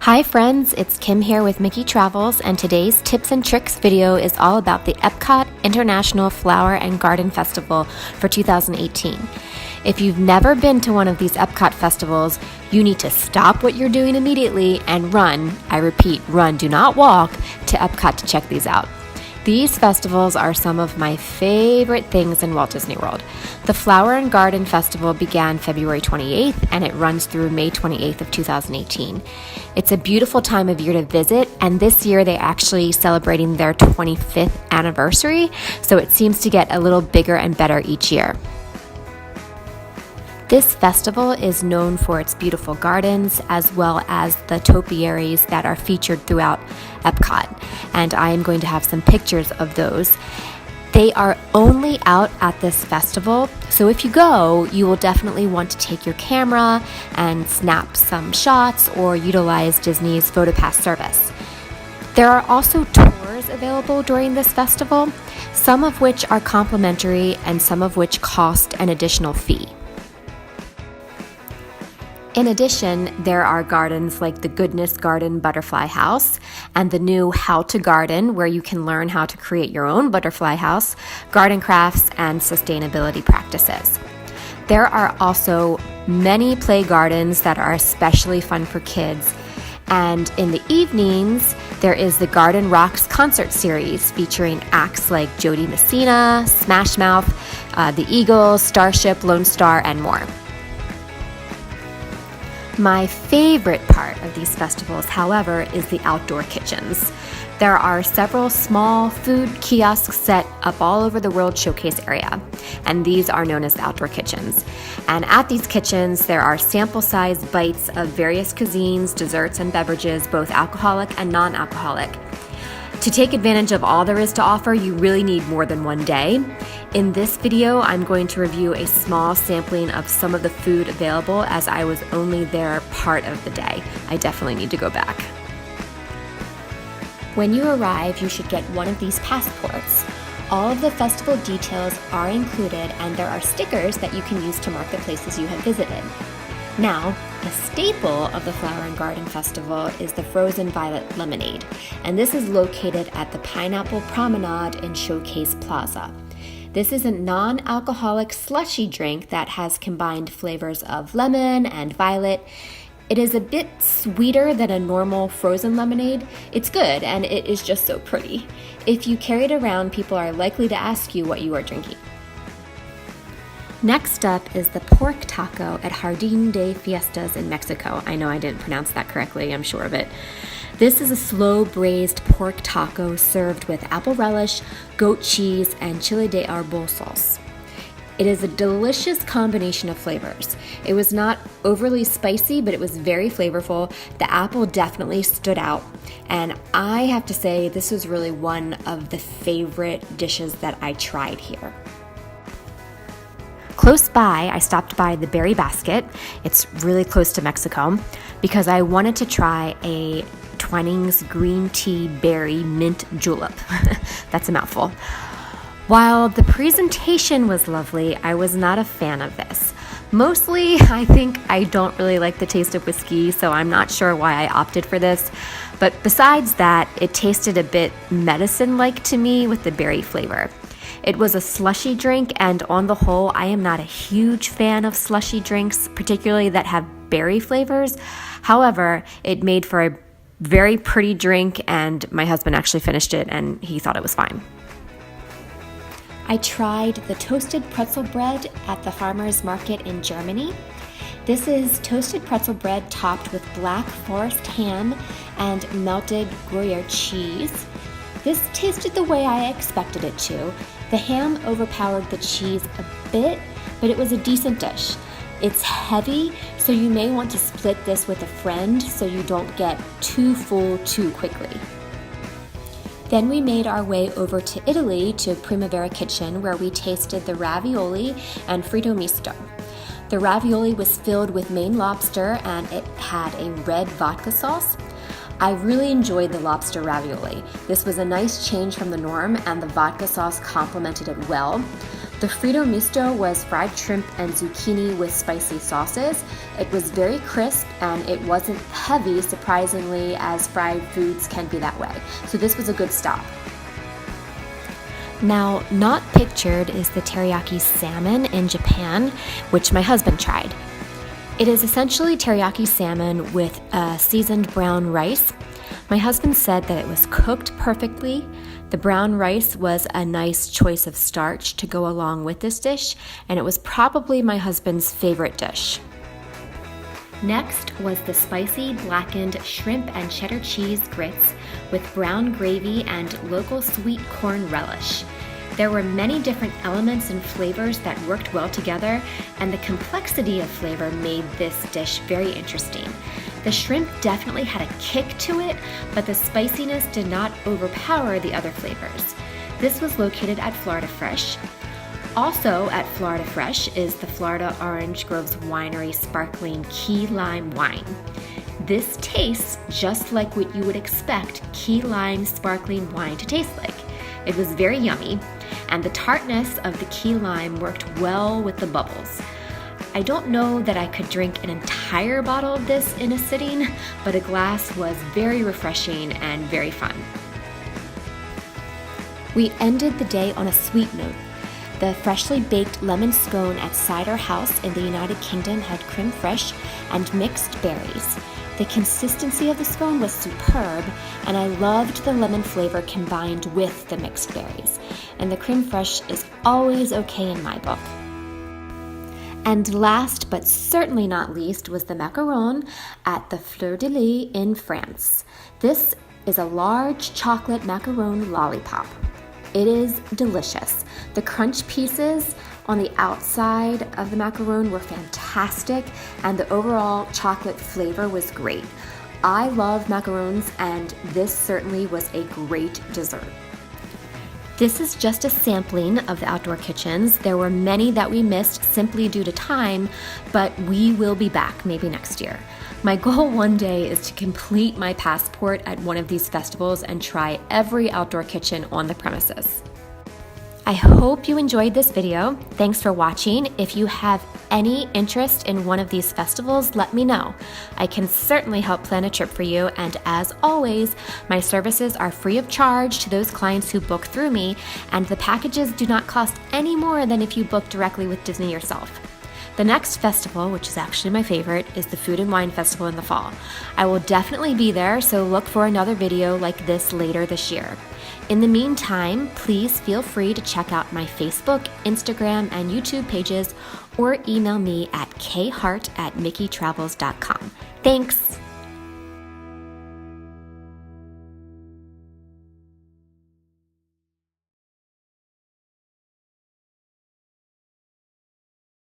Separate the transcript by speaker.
Speaker 1: Hi friends, it's Kim here with Mickey Travels, and today's tips and tricks video is all about the Epcot International Flower and Garden Festival for 2018. If you've never been to one of these Epcot festivals, you need to stop what you're doing immediately and run, I repeat, run, do not walk, to Epcot to check these out. These festivals are some of my favorite things in Walt Disney World. The Flower and Garden Festival began February 28th and it runs through May 28th of 2018. It's a beautiful time of year to visit, and this year they're actually celebrating their 25th anniversary, so it seems to get a little bigger and better each year. This festival is known for its beautiful gardens as well as the topiaries that are featured throughout Epcot, and I am going to have some pictures of those. They are only out at this festival, so if you go, you will definitely want to take your camera and snap some shots or utilize Disney's PhotoPass service. There are also tours available during this festival, some of which are complimentary and some of which cost an additional fee. In addition, there are gardens like the Goodness Garden Butterfly House and the new How to Garden, where you can learn how to create your own butterfly house, garden crafts, and sustainability practices. There are also many play gardens that are especially fun for kids. And in the evenings, there is the Garden Rocks concert series featuring acts like Jody Messina, Smash Mouth, the Eagles, Starship, Lone Star, and more. My favorite part of these festivals, however, is the outdoor kitchens. There are several small food kiosks set up all over the World Showcase area, and these are known as the outdoor kitchens. And at these kitchens, there are sample-sized bites of various cuisines, desserts, and beverages, both alcoholic and non-alcoholic. To take advantage of all there is to offer, you really need more than one day. In this video, I'm going to review a small sampling of some of the food available, as I was only there part of the day. I definitely need to go back. When you arrive, you should get one of these passports. All of the festival details are included, and there are stickers that you can use to mark the places you have visited. Now, a staple of the Flower and Garden Festival is the frozen violet lemonade, and this is located at the Pineapple Promenade in Showcase Plaza. This is a non-alcoholic slushy drink that has combined flavors of lemon and violet. It is a bit sweeter than a normal frozen lemonade. It's good, and it is just so pretty. If you carry it around, people are likely to ask you what you are drinking. Next up is the pork taco at Jardín de Fiestas in Mexico. I know I didn't pronounce that correctly, I'm sure of it. This is a slow braised pork taco served with apple relish, goat cheese, and chile de árbol sauce. It is a delicious combination of flavors. It was not overly spicy, but it was very flavorful. The apple definitely stood out, and I have to say this was really one of the favorite dishes that I tried here. Close by, I stopped by the Berry Basket. It's really close to Mexico because I wanted to try a Twinings green tea berry mint julep. That's a mouthful. While the presentation was lovely, I was not a fan of this. Mostly, I think I don't really like the taste of whiskey, so I'm not sure why I opted for this. But besides that, it tasted a bit medicine-like to me with the berry flavor. It was a slushy drink, and on the whole, I am not a huge fan of slushy drinks, particularly that have berry flavors. However, it made for a very pretty drink, and my husband actually finished it, and he thought it was fine. I tried the toasted pretzel bread at the farmer's market in Germany. This is toasted pretzel bread topped with Black Forest ham and melted Gruyere cheese. This tasted the way I expected it to. The ham overpowered the cheese a bit, but it was a decent dish. It's heavy, so you may want to split this with a friend so you don't get too full too quickly. Then we made our way over to Italy to Primavera Kitchen, where we tasted the ravioli and fritto misto. The ravioli was filled with Maine lobster, and it had a red vodka sauce. I really enjoyed the lobster ravioli. This was a nice change from the norm, and the vodka sauce complemented it well. The Frito misto was fried shrimp and zucchini with spicy sauces. It was very crisp and it wasn't heavy, surprisingly, as fried foods can be that way. So this was a good stop. Now, not pictured is the teriyaki salmon in Japan, which my husband tried. It is essentially teriyaki salmon with seasoned brown rice. My husband said that it was cooked perfectly. The brown rice was a nice choice of starch to go along with this dish, and it was probably my husband's favorite dish. Next was the spicy blackened shrimp and cheddar cheese grits with brown gravy and local sweet corn relish. There were many different elements and flavors that worked well together, and the complexity of flavor made this dish very interesting. The shrimp definitely had a kick to it, but the spiciness did not overpower the other flavors. This was located at Florida Fresh. Also at Florida Fresh is the Florida Orange Groves Winery Sparkling Key Lime Wine. This tastes just like what you would expect key lime sparkling wine to taste like. It was very yummy, and the tartness of the key lime worked well with the bubbles. I don't know that I could drink an entire bottle of this in a sitting, but a glass was very refreshing and very fun. We ended the day on a sweet note. The freshly baked lemon scone at Cider House in the United Kingdom had creme fraiche and mixed berries. The consistency of the scone was superb, and I loved the lemon flavor combined with the mixed berries. And the creme fraiche is always okay in my book. And last but certainly not least was the macaron at the Fleur de Lis in France. This is a large chocolate macaron lollipop. It is delicious. The crunch pieces on the outside of the macaron were fantastic, and the overall chocolate flavor was great. I love macarons, and this certainly was a great dessert. This is just a sampling of the outdoor kitchens. There were many that we missed simply due to time, but we will be back maybe next year. My goal one day is to complete my passport at one of these festivals and try every outdoor kitchen on the premises. I hope you enjoyed this video. Thanks for watching. If you have any interest in one of these festivals, let me know. I can certainly help plan a trip for you, and as always, my services are free of charge to those clients who book through me, and the packages do not cost any more than if you book directly with Disney yourself. The next festival, which is actually my favorite, is the Food and Wine Festival in the fall. I will definitely be there, so look for another video like this later this year. In the meantime, please feel free to check out my Facebook, Instagram, and YouTube pages, or email me at khart@mickeitravels.com. Thanks!